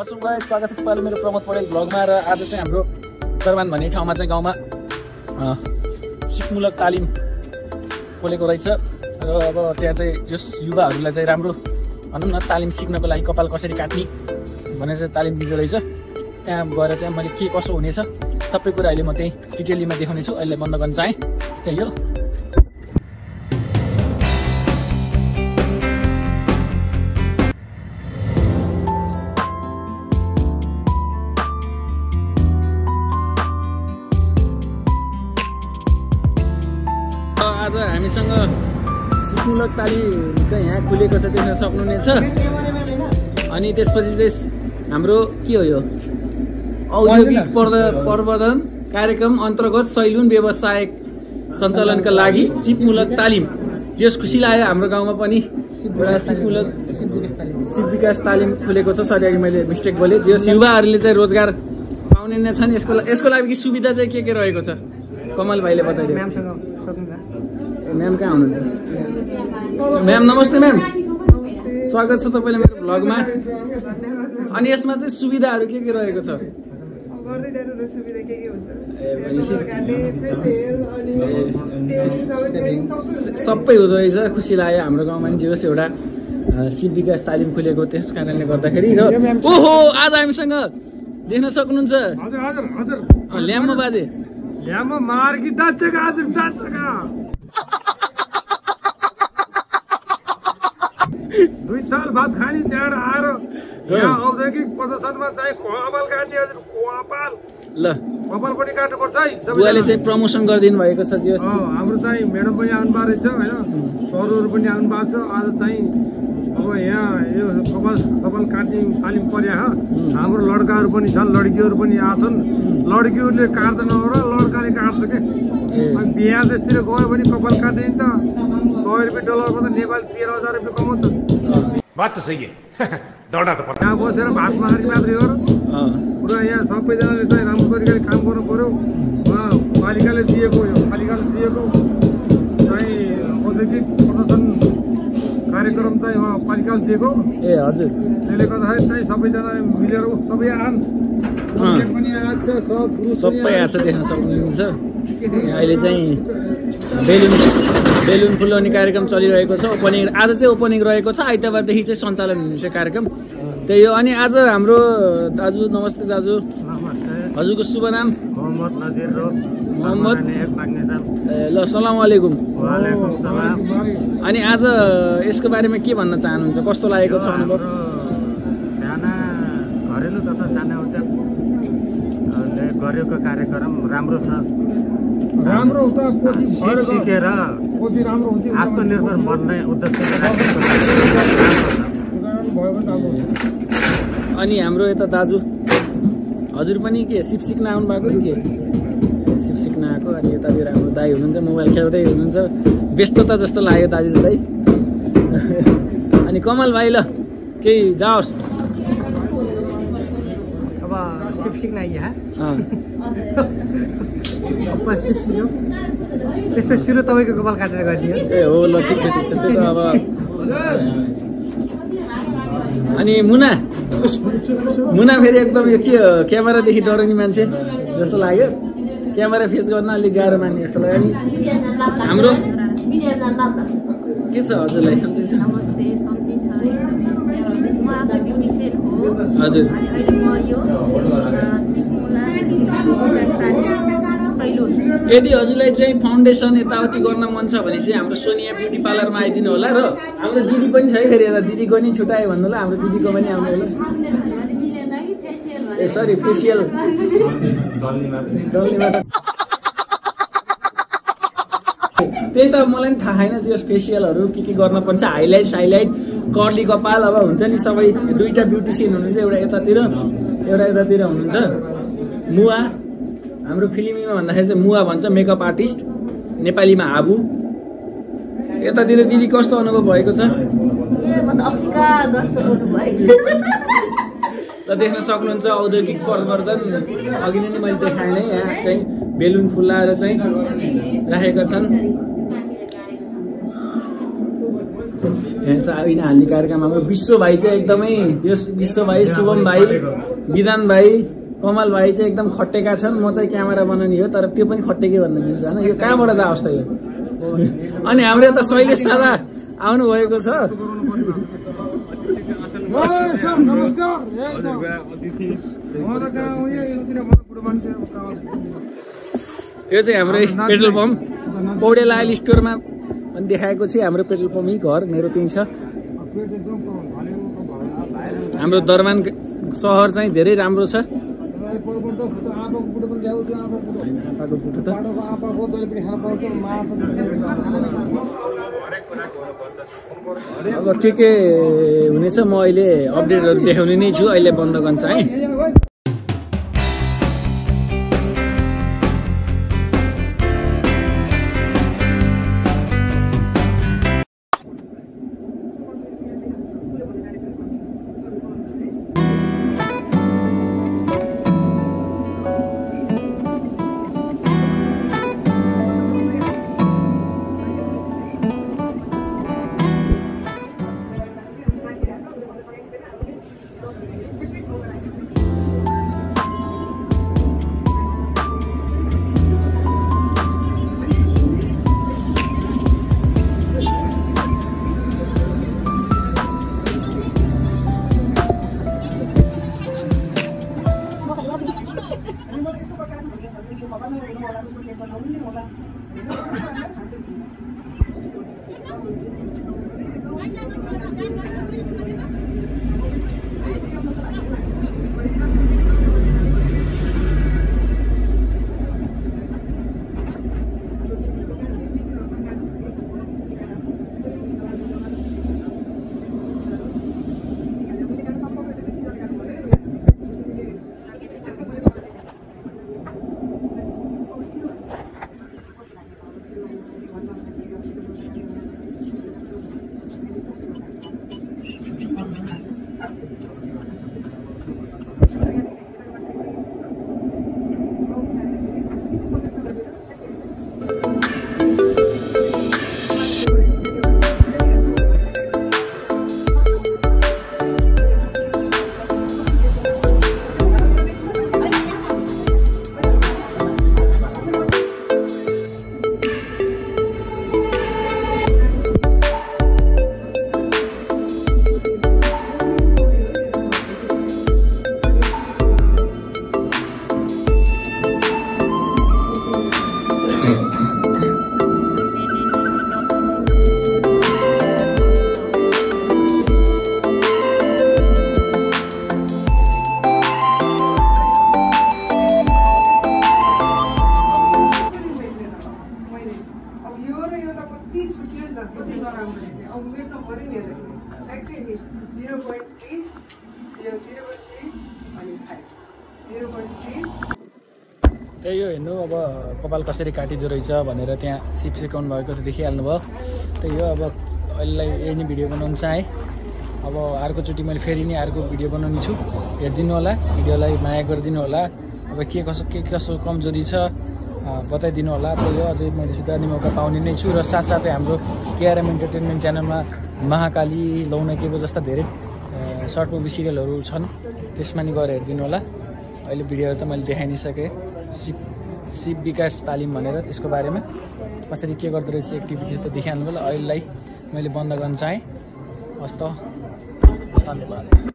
हजुरलाई स्वागत छ तपाईहरु मेरो प्रमोद पौडेल ब्लगमा। र आज चाहिँ हाम्रो दरबान भन्ने ठाउँमा चाहिँ गाउँमा सिपमूलक तालिम खोलेको रहेछ। र अब त्यहाँ चाहिँ जस युवाहरूलाई चाहिँ राम्रो भनौँ न तालिम सिक्नको लागि कपाल कसरी काट्ने भनेर चाहिँ तालिम दिँदो रहेछ। त्यहाँ गएर चाहिँ मैले के कसो हुनेछ सबै कुरा अहिले म त्यही डिटेललीमा देखाउने छु। अहिले बन्द गर्न चाहे त्यही हो। आज हामीसँग सिपमूलक तालिम चाहिँ यहाँ खुलेको छ, देख्न सक्नुहुनेछ। अनि त्यसपछि चाहिँ हाम्रो के हो यो औद्योगिक प्रवर्धन कार्यक्रम अन्तर्गत सैलुन व्यवसाय सञ्चालनका लागि सिपमूलक तालिम। जस खुसी लाग्यो हाम्रो गाउँमा पनि एउटा सिप विकास तालिम खुलेको छ। सरी अघि मैले मिस्टेक बोलेँ। जस युवाहरूले चाहिँ रोजगार पाउने नै छन्। यसको लागि सुविधा चाहिँ के रहेको छ कमल भाइले बताइदियो। म्याम कहाँ हुनुहुन्छ? म्याम नमस्ते। म्याम स्वागत छ तपाईँलाई मेरो भ्लगमा। अनि यसमा चाहिँ सुविधाहरू के रहेको छ? सबै हुँदो रहेछ। खुसी लाग्यो हाम्रो गाउँमा नि जे होस् एउटा सिप विकास तालिम खुलेको त्यस कारणले गर्दाखेरि। ओहो आज हामीसँग देख्न सक्नुहुन्छ ल्याम्बो बाजे। ल्याम्बो मार्की दाचका आज दाचका दुई थाल भात खाने त्यहाँ आएर यहाँ औद्योगिक प्रदर्शनमा चाहिँ कपाल काट्ने हजुर कपाल ल कपाल पनि काट्नुपर्छ है। बुवाले चाहिँ प्रमोसन गरिदिनु भएको छ। जस हाम्रो चाहिँ म्याडम पनि आउनु भएको रहेछ होइन, सरहरू पनि आउनु भएको छ। आज चाहिँ अब यहाँ यो कपाल काट्ने तालिम पर्या हाम्रो लड्काहरू पनि छन्, लड्कीहरू पनि आछन्। लड्कीहरूले काट्दैन र लड्काले काट्छ के। अनि बिहा देशतिर गयो भने कपाल काट्ने नि त 100 रुपियाँ डलरमा त नेपाल 13,000 रुपियाँ कमाउँछ। बात त सही है। दौडा त पर्छ। यहाँ बसेर भात मारी मात्रै हो। पुरा यहाँ सबैजनाले चाहिँ राम्रो तरिकाले काम गर्नु पर्यो। पालिकाले दिएको चाहिँ औद्योगिक प्रदर्शन कार्यक्रम चाहिँ पालिकाले दिएको। ए हजुर। त्यसले गर्दाखेरि चाहिँ सबैजना मिलेर सबै आन् पनि आछ, सबै आछ देख्न सक्नुहुन्छ। अहिले चाहिँ बेलुन फुलाउने कार्यक्रम चलिरहेको छ। ओपनिङ आज चाहिँ ओपनिङ रहेको छ। आइतबारदेखि चाहिँ सञ्चालन हुनेछ कार्यक्रम त्यही हो। अनि आज हाम्रो दाजु नमस्ते दाजु, हजुरको शुभ नाम? मोहम्मद। ल सलाम अलैकुम। अनि आज यसको बारेमा के भन्न चाहनुहुन्छ? कस्तो लागेको छ अनुभव? घरेलु तथा साना उद्योगले गरेको कार्यक्रम राम्रो छ। राम्रो त पछि सिकेर राम्रो हुन्छ। आत्मनिर्भर बन्ने उद्देश्य। अनि हाम्रो यता दाजु हजुर पनि के सिप सिक्न आउनु भएको कि सिप सिक्न आएको? अनि यतातिर हाम्रो दाई हुनुहुन्छ, मोबाइल खेल्दै हुनुहुन्छ। व्यस्तता जस्तो लाग्यो दाजु चाहिँ। अनि कमल भाइ ल केही जाओस् अब सिप सिक्न आइया त्यसपछि सुरु तपाईँको कपाल काटेर गरिदियो। ए हो ल ठिक छ त्यो त अब। अनि मुना फेरि एकदम यो के क्यामेरादेखि डराउने मान्छे जस्तो लाग्यो। क्यामेरा फेस गर्न अलिक गाह्रो मान्ने जस्तो लाग्यो। अनि हाम्रो के छ हजुरलाई? सन्चै छ? हजुर। यदि हजुरलाई चाहिँ फाउन्डेसन यताउति गर्न मन छ भने चाहिँ हाम्रो सोनिया ब्युटी पार्लरमा आइदिनु होला। र हाम्रो दिदी पनि छ है फेरि यता, दिदीको नि छुट्यायो भन्नु होला। हाम्रो दिदीको पनि आउनु होला। ए सरी फेसियल त्यही त मलाई नि थाहा छैन यस फेसियलहरू के गर्न पर्छ। हाइलाइट कर्ली कपाल अब हुन्छ नि सबै। दुईटा ब्युटिसियन हुनुहुन्छ, एउटा यतातिर एउटा यतातिर हुनुहुन्छ। मुवा हाम्रो फिल्मीमा भन्दाखेरि चाहिँ मुवा भन्छ, मेकअप आर्टिस्ट नेपालीमा हाबु। यतातिर दिदी कस्तो अनुभव भएको छ? र देख्न सक्नुहुन्छ औद्योगिक प्रवर्धन अघि नै मैले देखाएँ नै। यहाँ चाहिँ बेलुन फुलाएर चाहिँ राखेका छन्। यहाँ चाहिँ ऐना हाल्ने कार्यक्रम हाम्रो विश्व भाइ चाहिँ एकदमै विश्व भाइ, शुभम भाइ, विधान भाइ, कमल भाइ चाहिँ एकदम खटेका छन्। म चाहिँ क्यामेरा बनाउने हो, तर त्यो पनि खटेकै भन्न मिल्छ होइन। यो कहाँबाट जाओस् त यो? अनि हाम्रो यता शैलेश दादा आउनु भएको छ। यो चाहिँ हाम्रो पेट्रोल पम्प पौडेल आइल स्टोरमा अनि देखाएको छु। हाम्रो पेट्रोल पम्प यही घर मेरो त्यही छ। हाम्रो दरमान सहर चाहिँ धेरै राम्रो छ। अब के हुनेछ म अहिले अपडेटहरू देखाउने नै छु। अहिले बन्द गर्न चाहिँ त्यही हो हेर्नु। अब कपाल कसरी काटिँदो रहेछ भनेर त्यहाँ सिप सिकाउनु भएको थियो, देखिहाल्नु भयो। त्यही हो। अब अहिलेलाई यही नै भिडियो बनाउनु छ है। अब अर्कोचोटि मैले फेरि नै अर्को भिडियो बनाउने छु, हेरिदिनु होला। भिडियोलाई माया गरिदिनु होला। अब के कसो कमजोरी छ बताइदिनु होला। त्यही हो। अझै मैले सुधार्ने मौका पाउने नै छु। र साथसाथै हाम्रो केआरएम इन्टरटेनमेन्ट च्यानलमा महाकाली, लौना केबो जस्ता धेरै सर्ट मुभी सिरियलहरू छन्, त्यसमा नि गएर हेरिदिनु होला। अहिले भिडियोहरू त मैले देखाइ नै सकेँ। सिप विकास तालिम भनेर त्यसको बारेमा कसरी के गर्दो रहेछ एक्टिभिटिज त देखिहाल्नु होला। अहिलेलाई मैले बन्द गर्न चाहेँ। हस्त, धन्यवाद।